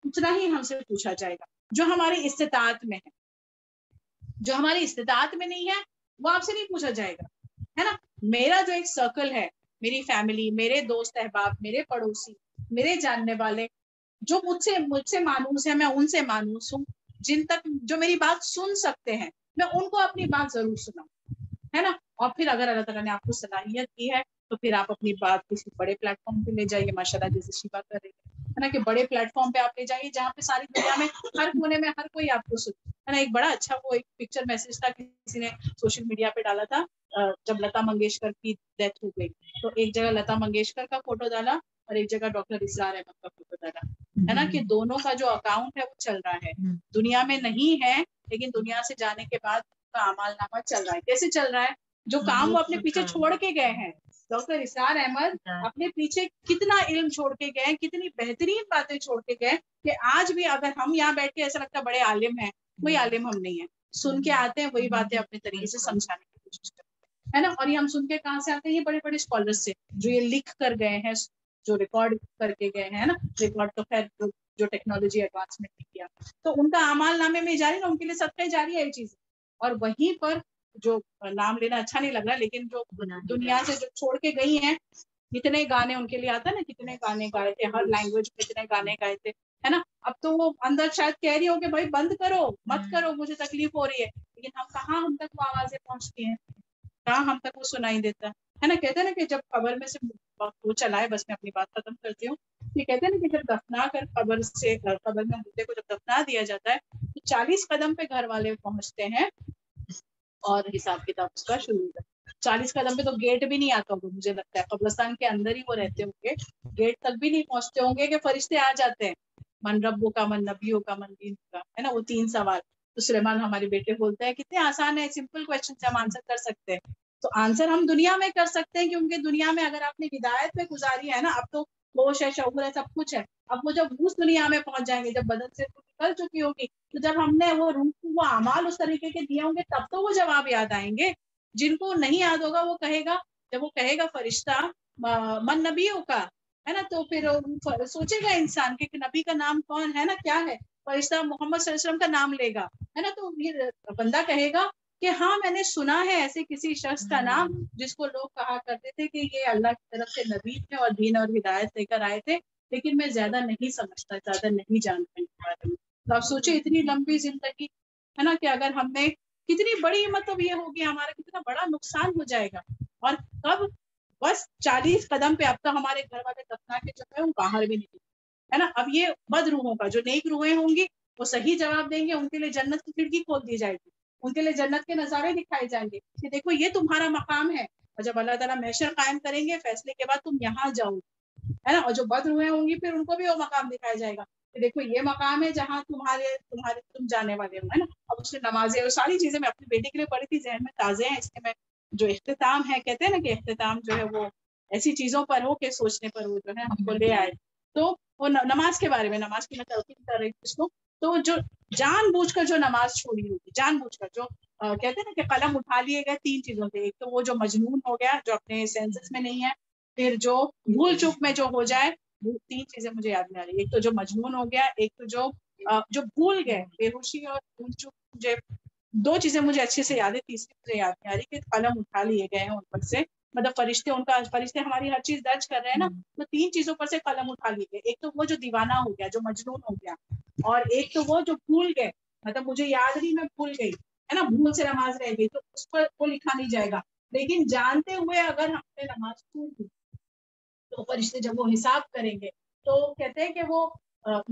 اتنا ہی ہم سے پوچھا جائے گا جو ہماری استطاعت میں ہے۔ جو ہماری استطاعت میں نہیں ہے وہ آپ سے نہیں پوچھا جائے گا، ہے نا۔ میرا جو ایک سرکل ہے، میری فیملی، میرے دوست احباب، میرے پڑوسی، میرے جاننے والے جو مجھ سے مانوس ہے، میں ان سے مانوس ہوں، جن تک جو میری بات سن سکتے ہیں میں ان کو اپنی بات ضرور سناؤں، ہے نا۔ اور پھر اگر اللہ تعالیٰ نے آپ کو صلاحیت دی ہے تو پھر آپ اپنی بات کسی بڑے پلیٹ فارم پہ لے جائیے، ماشاءاللہ جیسے شیبہ کر رہی ہے نا، کہ بڑے پلیٹ فارم پہ آپ لے جائیے جہاں پہ ساری دنیا میں ہر کونے میں ہر کوئی آپ کو سن، ہے نا۔ ایک بڑا اچھا وہ ایک پکچر میسج تھا کسی نے سوشل میڈیا پہ ڈالا تھا، جب لتا منگیشکر کی ڈیتھ ہو گئی تو ایک جگہ لتا منگیشکر کا فوٹو ڈالا اور ایک جگہ ڈاکٹر اسرار احمد کا فوٹو ڈالا، ہے نا، کہ دونوں کا جو اکاؤنٹ ہے وہ چل رہا ہے، دنیا میں نہیں ہے لیکن دنیا سے جانے کے بعد کا اعمال نامہ چل رہا ہے۔ کیسے چل رہا ہے؟ جو کام وہ اپنے پیچھے چھوڑ کے گئے ہیں، ڈاکٹر اسرار احمد اپنے پیچھے کتنا علم چھوڑ کے گئے، کتنی بہترین باتیں چھوڑ کے گئے کہ آج بھی اگر ہم یہاں بیٹھ کے ایسا لگتا ہے بڑے عالم ہیں، کوئی عالم ہم نہیں ہے، سن کے آتے ہیں وہی باتیں اپنے طریقے سے سمجھانے کی کوشش کرتے ہیں، ہے نا۔ اور یہ ہم سن کے کہاں سے آتے ہیں؟ یہ بڑے بڑے اسکالر سے جو یہ لکھ کر گئے ہیں، جو ریکارڈ کر کے گئے ہیں نا، ریکارڈ تو خیر جو ٹیکنالوجی ایڈوانسمنٹ نے کیا. تو ان کا اعمال نامے میں جاری نا, ان کے لیے صدقہ جاری ہے یہ چیز. اور وہیں پر جو نام لینا اچھا نہیں لگ رہا, لیکن جو دنیا سے جو چھوڑ کے گئی ہیں, کتنے گانے ان کے لیے آتا نا, کتنے گانے گائے تھے, ہر لینگویج میں کتنے گانے گائے تھے, ہے نا. اب تو وہ اندر شاید کہہ رہی ہو کہ بھائی بند کرو, مت کرو, مجھے تکلیف ہو رہی ہے, لیکن ہم کہاں, ہم تک وہ آوازیں پہنچتی ہیں, کہاں ہم تک وہ سنائی دیتا ہے نا. کہتے ہیں نا کہ جب قبر میں سے وہ چلائے, بس میں اپنی بات ختم کرتی ہوں, یہ کہتے ہیں نا کہ جب دفنا کر قبر میں مردے کو جب دفنا دیا جاتا ہے تو 40 قدم پہ گھر والے پہنچتے ہیں اور حساب کتاب اس کا شروع ہوتا ہے. 40 قدم پہ تو گیٹ بھی نہیں آتا ہوگا, مجھے لگتا ہے قبرستان کے اندر ہی وہ رہتے ہوں گے, گیٹ تک بھی نہیں پہنچتے ہوں گے کہ فرشتے آ جاتے ہیں, من ربو کا, من نبیوں کا, من دین کا, ہے نا, وہ 3 سوال. تو سلیمان ہمارے بیٹے بولتے ہیں کتنے آسان ہے, سمپل کویشچن سے ہم آنسر کر سکتے ہیں. تو آنسر ہم دنیا میں کر سکتے ہیں, کیونکہ دنیا میں اگر آپ نے ہدایت پہ گزاری ہے نا, اب تو ہوش ہے, شعور ہے, سب کچھ ہے. اب وہ جب اس دنیا میں پہنچ جائیں گے, جب بدن سے نکل چکی ہوگی, تو جب ہم نے وہ روح کو وہ اعمال اس طریقے کے دیے ہوں گے, تب تو وہ جواب یاد آئیں گے. جن کو نہیں یاد ہوگا وہ کہے گا, جب وہ کہے گا فرشتہ من نبیوں کا, ہے نا, تو پھر سوچے گا انسان کہ نبی کا نام کون ہے نا, کیا ہے. فرشتہ محمد صلی اللہ علیہ وسلم کا نام لے گا, ہے نا, تو یہ بندہ کہے گا کہ ہاں میں نے سنا ہے ایسے کسی شخص کا نام جس کو لوگ کہا کرتے تھے کہ یہ اللہ کی طرف سے نبی تھے اور دین اور ہدایت لے کر آئے تھے, لیکن میں زیادہ نہیں سمجھتا, زیادہ نہیں جانتا ان کے بارے میں. تو آپ سوچے اتنی لمبی زندگی, ہے نا, کہ اگر ہم نے کتنی بڑی, مطلب یہ ہوگی ہمارا کتنا بڑا نقصان ہو جائے گا. اور کب, بس 40 قدم پہ. اب تو ہمارے گھر والے دفنا کے جو ہے وہ باہر بھی نہیں, ہے نا. اب یہ بد روحوں کا, جو نیک روحیں ہوں گی وہ صحیح جواب دیں گے, ان کے لیے جنت کی کھڑکی کھول دی جائے گی, ان کے لیے جنت کے نظارے دکھائے جائیں گے کہ دیکھو یہ تمہارا مقام ہے. اور جب اللہ تعالیٰ محشر قائم کریں گے, فیصلے کے بعد تم یہاں جاؤ, ہے نا. اور جو بد روحیں ہوں گی پھر ان کو بھی وہ مقام دکھایا جائے گا کہ دیکھو یہ مقام ہے جہاں تم جانے والے ہو, ہے نا. اب اس نے نمازیں اور ساری چیزیں میں اپنی بیٹی کے لیے پڑھی تھی, ذہن میں تازے ہیں, اس لیے میں جو اختتام ہے, کہتے ہیں نا کہ اختتام جو ہے وہ ایسی چیزوں پر ہو کہ سوچنے پر وہ جو ہے ہم کو لے آئے. تو وہ نماز کے بارے میں, نماز کی میں تلقین کر رہی تھی اس کو, تو جو جان بوجھ کر جو نماز چھوڑی ہوگی, جان بوجھ کر جو کہتے ہیں نا کہ قلم اٹھا لیے گئے 3 چیزوں سے. ایک تو وہ جو مجنون ہو گیا, جو اپنے سینسس میں نہیں ہے, پھر جو بھول چوک میں جو ہو جائے, 3 چیزیں مجھے یاد نہیں آ رہی. ایک تو جو مجنون ہو گیا, ایک تو جو بھول گئے, بے ہوشی اور بھول چوک. مجھے 2 چیزیں مجھے اچھے سے یاد ہے, تیسری مجھے یاد نہیں آ رہی, کہ قلم اٹھا لیے گئے ہیں ان پر سے, مطلب فرشتے ہماری ہر چیز درج کر رہے ہیں نا, تو 3 چیزوں پر سے قلم اٹھا لیے گئے. ایک تو وہ جو دیوانہ ہو گیا, جو مجنون ہو گیا, اور ایک تو وہ جو بھول گئے, مطلب مجھے یاد نہیں, میں بھول گئی, ہے نا, بھول سے نماز رہ گئی, تو اس پر وہ لکھا نہیں جائے گا. لیکن جانتے ہوئے اگر ہم نے نماز چھوڑ دی تو فرشتے جب وہ حساب کریں گے, تو کہتے ہیں کہ وہ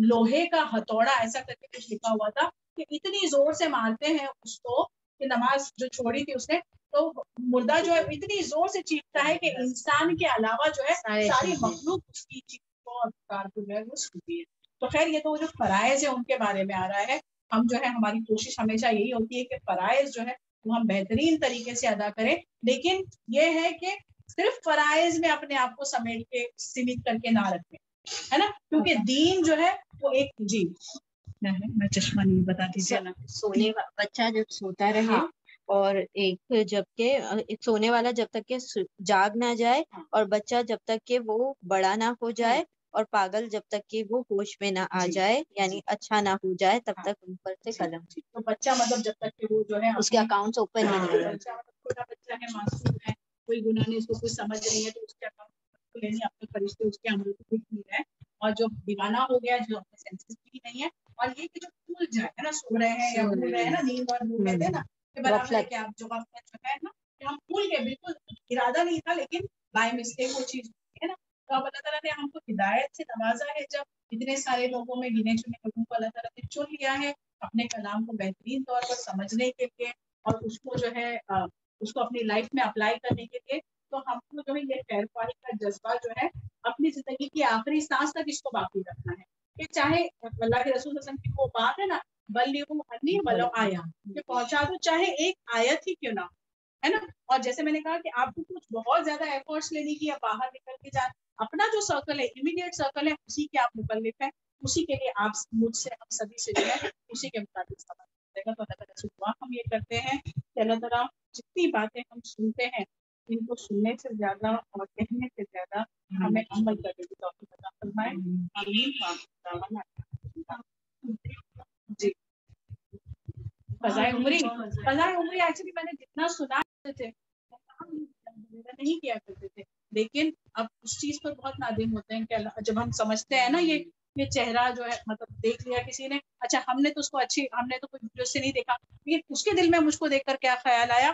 لوہے کا ہتھوڑا, ایسا کر کے کچھ لکھا ہوا تھا, کہ اتنی زور سے مارتے ہیں اس کو کہ نماز جو چھوڑی تھی اس نے, تو مردہ جو ہے اتنی زور سے چیختا ہے کہ انسان کے علاوہ جو ہے ساری مخلوق اس کی چیخ کو اور پکار کو جو ہے وہ سنتی ہے. تو خیر یہ تو وہ جو فرائض ہے ان کے بارے میں آ رہا ہے. ہم جو ہے, ہماری کوشش ہمیشہ یہی ہوتی ہے کہ فرائض جو ہے وہ ہم بہترین طریقے سے ادا کریں, لیکن یہ ہے کہ صرف فرائض میں اپنے آپ کو سمیٹ کے سیمت کر کے نہ رکھیں, ہے نا, کیونکہ دین جو ہے وہ ایک, جی میں چشمہ نہیں بتا دیجیے نا, سونے بچہ جب سوتا رہے اور ایک جب کہ سونے والا جب تک کہ جاگ نہ جائے, اور بچہ جب تک کہ وہ بڑا نہ ہو جائے, اور پاگل جب تک کہ وہ ہوش میں نہ آ جائے, یعنی اچھا نہ ہو جائے, تب تک ان پر سے قلم. تو بچہ مطلب جب تک کہ وہ جو ہے اس کے اکاؤنٹس اوپن نہیں ہوئے, چھوٹا بچہ ہے, معصوم ہے, کوئی گناہ نہیں, اس کو کچھ سمجھ نہیں ہے, تو اس کے اکاؤنٹ نہیں, اپنے فرشتے اس کے عمل کو کچھ نہیں ہے. اور جو دیوانہ ہو گیا, جو اپنے سینسز بھی نہیں ہے, اور یہ کہ جو بھول جائے, ہے نا, سو رہے ہیں یا بھول رہے ہیں نا, نیند اور بھول کہتے ہیں نا, کہ برابر ہے کہ آپ جو غفلت جو ہے نا, کہ ہم بھول گئے, بالکل ارادہ نہیں تھا, لیکن بائی مسٹیک وہ چیز ہے نا. تو اب اللہ تعالیٰ نے ہم کو ہدایت سے نوازا ہے, جب اتنے سارے لوگوں میں گنے چنے لوگوں کو اللہ تعالیٰ نے چن لیا ہے اپنے کلام کو بہترین طور پر سمجھنے کے لیے, اور اس کو جو ہے اس کو اپنی لائف میں اپلائی کرنے کے لیے. تو ہم کو جو ہے یہ خیر خواہی کا جذبہ جو ہے اپنی زندگی کی آخری سانس تک اس کو باقی رکھنا ہے, کہ چاہے اللہ کے رسول صلی اللہ علیہ وسلم کی وہ بات ہے نا, بلیغوا عنی ولو آیا, کہ پہنچا دو چاہے ایک آیت ہی کیوں نہ, ہے نا. اور جیسے میں نے کہا کہ آپ کو کچھ بہت زیادہ ایفرٹس لینے کی, یا باہر نکل کے جائیں, اپنا جو سرکل ہے, امیڈیٹ سرکل ہے, اسی کے آپ مکلف ہیں, اسی کے لیے آپ مجھ سے, ہم سبھی سے جو ہے اسی کے مطابق سمجھ کرے گا. تو اللہ تعالیٰ سے دعا ہم یہ کرتے ہیں کہ اللہ تعالیٰ جتنی باتیں ہم سنتے ہیں, ان کو سننے سے زیادہ اور کہنے سے زیادہ ہمیں عمل کرنے کی توفیق عطا فرمائے. آمین. قضاء عمری ایکچولی میں نے جتنا سنا تھے نہیں کیا کرتے تھے، لیکن اب اس چیز پر بہت نادم ہوتے ہیں کہ اللہ جب ہم سمجھتے ہیں نا یہ چہرہ جو ہے مطلب دیکھ لیا کسی نے، اچھا ہم نے تو اس کو ہم نے تو کوئی ویڈیو سے نہیں دیکھا، لیکن اس کے دل میں مجھ کو دیکھ کر کیا خیال آیا،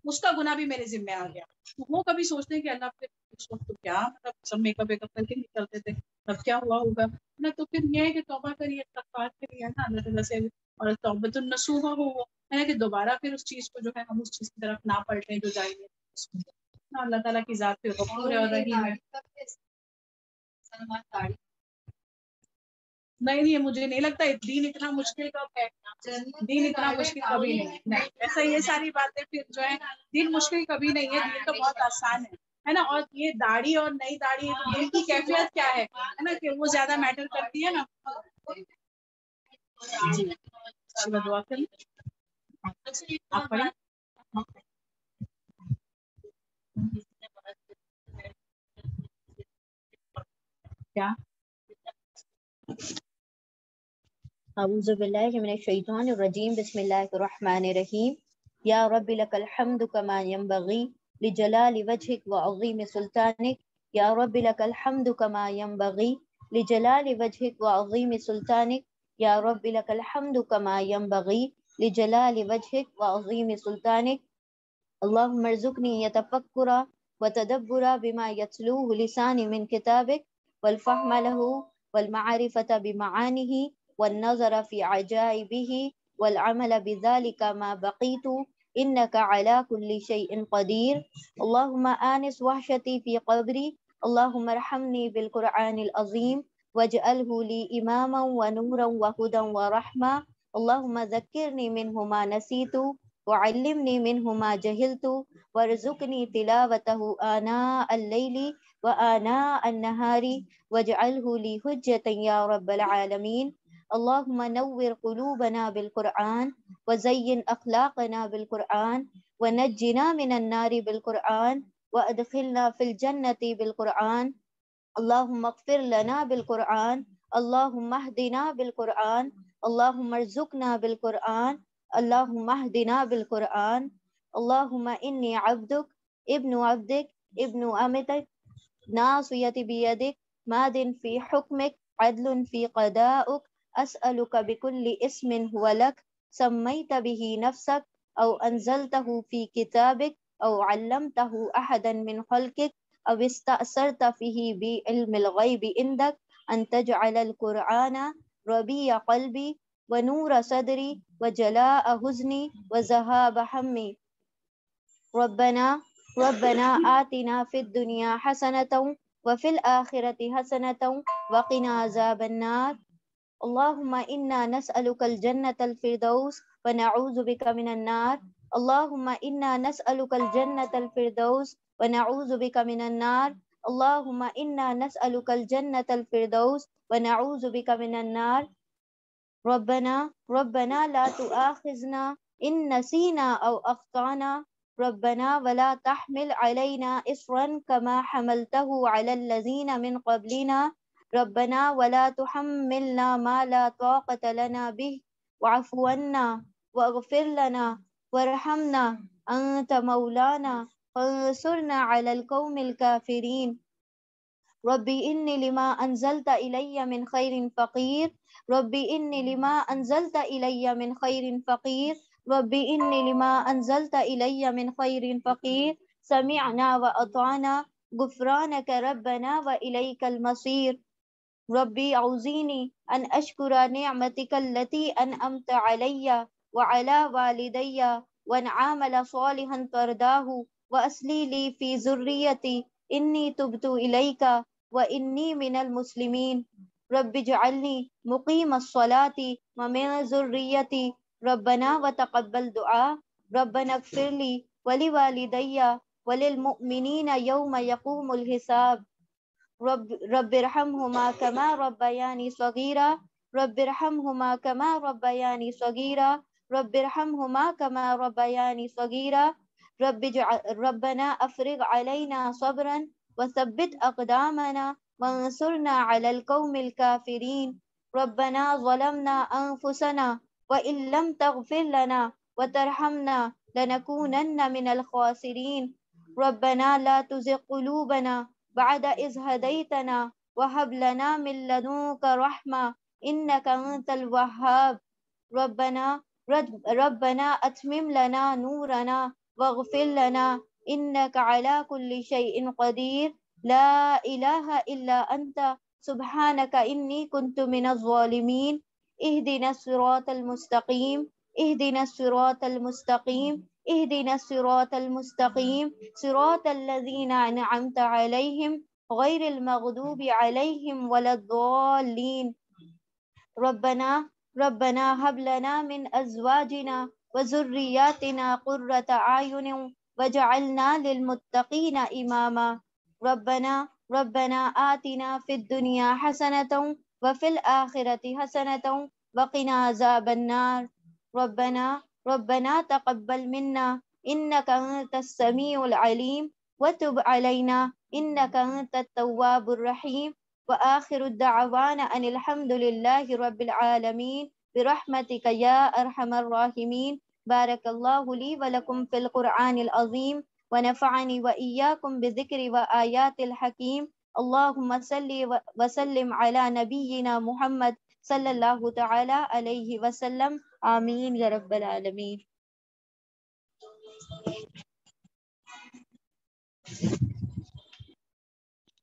اس کا گناہ بھی میرے ذمہ آ گیا. وہ کبھی سوچتے ہیں کہ اللہ پھر اس وقت تو کیا مطلب سب میک اپ ویک اپ کر کے نکلتے تھے، تب کیا ہوا ہوگا نا. تو پھر یہ ہے کہ توبہ کریے، استغفار کریے نا اللہ تعالیٰ سے، اور توبۃ النصوح ہو وہ ہے نا کہ دوبارہ پھر اس چیز کو جو ہے ہم اس چیز کی طرف نہ پلٹیں جو جائیے. اللہ تعالیٰ کی ذات پہ غفور ہے اور رحیم ہے. نہیں مجھے نہیں لگتا دین اتنا مشکل کب ہے، دین اتنا مشکل کبھی نہیں. ایسا یہ ساری باتیں پھر جو ہے دین مشکل کبھی نہیں ہے، دین تو بہت آسان ہے نا. اور یہ داڑھی اور نئی داڑھی دین کی کیفیت کیا ہے نا کہ وہ زیادہ میٹر کرتی ہے نا. جی دعا کریں آپ پڑھیں. کیا اعوذ باللہ من الشیطان الرجیم بسم اللہ الرحمن الرحیم. یا رب لک الحمد کما ینبغی لجلال وجهک وعظیم سلطانک. یا رب لک الحمد کما ینبغی لجلال وجهک وعظیم سلطانک. یا رب لک الحمد کما ینبغی لجلال وجهک وعظیم سلطانک. اللهم ارزقني يتفكر وتدبر بما يتلوه لساني من كتابك، والفهم له والمعرفة بمعانيه، والنظر في عجائبه، والعمل بذلك ما بقيت، إنك على كل شيء قدير. اللهم آنس وحشتي في قبري. اللهم ارحمني بالقرآن العظيم واجعله لي إماما ونورا وهدى ورحمة. اللهم ذكرني منه ما نسيت وعلمني منه ما جهلت، وارزقني تلاوته آناء الليل وآناء النهار، واجعله لي حجة يا رب العالمين. اللهم نور قلوبنا بالقرآن وزين أخلاقنا بالقرآن ونجنا من النار بالقرآن وأدخلنا في الجنة بالقرآن. اللهم اغفر لنا بالقرآن. اللهم اهدنا بالقرآن. اللهم ارزقنا بالقرآن. اللهم اهدنا بالقرآن. اللهم إني عبدك ابن عبدك ابن أمتك ناصيتي بيدك ماض في حكمك عدل في قضاؤك. أسألك بكل اسم هو لك سميت به نفسك أو أنزلته في كتابك أو علمته أحدا من خلقك أو استأثرت فيه بعلم الغيب عندك أن تجعل القرآن ربيع قلبي ونور صدري وجلاء حزني وذهاب همي. ربنا آتنا في الدنيا حسنة وفي الآخرة حسنة وقنا عذاب النار. اللهم إنا نسألك الجنة الفردوس ونعوذ بك من النار. اللهم إنا نسألك الجنة الفردوس ونعوذ بك من النار. اللهم إنا نسألك الجنة الفردوس ونعوذ بك من النار. ربنا لا تؤاخذنا إن نسينا أو أخطأنا. ربنا ولا تحمل علينا إصرا كما حملته على الذين من قبلنا. ربنا ولا تحملنا ما لا طاقة لنا به واعف عنا واغفر لنا وارحمنا أنت مولانا فانصرنا على القوم الكافرين. ربي إني لما أنزلت إلي من خير فقير. ربي إني لما أنزلت إلي من خير فقير. ربي إني لما أنزلت إلي من خير فقير. سمعنا وأطعنا غفرانك ربنا وإليك المصير. ربي أعوذني أن أشكر نعمتك التي أنعمت علي وعلى والدي وأن أعمل صالحا ترضاه وأصلح لي في ذريتي إني تبت إليك وإني من المسلمين. رب اجعلني مقيم الصلاة ومن ذريتي ربنا وتقبل دعاء. ربنا اغفر لي ولوالدي وللمؤمنين يوم يقوم الحساب. رب ارحمهما كما ربياني صغيرا. رب ارحمهما كما ربياني صغيرا. رب ارحمهما كما ربياني صغيرا. ربنا أفرغ علينا صبرا وثبت أقدامنا وانصرنا على القوم الكافرين. ربنا ظلمنا أنفسنا وإن لم تغفر لنا وترحمنا لنكونن من الخاسرين. ربنا لا تزغ قلوبنا بعد إذ هديتنا وهب لنا من لدنك رحمة إنك أنت الوهاب. ربنا أتمم لنا نورنا واغفر لنا إنك على كل شيء قدير. لا إله إلا أنت سبحانك إني كنت من الظالمين. اهدنا الصراط المستقيم، اهدنا الصراط المستقيم، اهدنا الصراط المستقيم، صراط الذين أنعمت عليهم غير المغضوب عليهم ولا الضالين. ربنا هب لنا من أزواجنا وذرياتنا قرة أعين واجعلنا للمتقين إماما. ربنا آتنا في الدنيا حسنة وفي الآخرة حسنة وقنا عذاب النار. ربنا تقبل منا إنك أنت السميع العليم وتب علينا إنك أنت التواب الرحيم. وآخر الدعوانا أن الحمد لله رب العالمين برحمتك يا أرحم الراحمين. بارك الله لي ولكم في القرآن العظيم ونفعني وإياكم بذكر وآيات الحكيم. اللهم صل وسلم على نبينا محمد صلى الله تعالى عليه وسلم. آمين يا رب العالمين.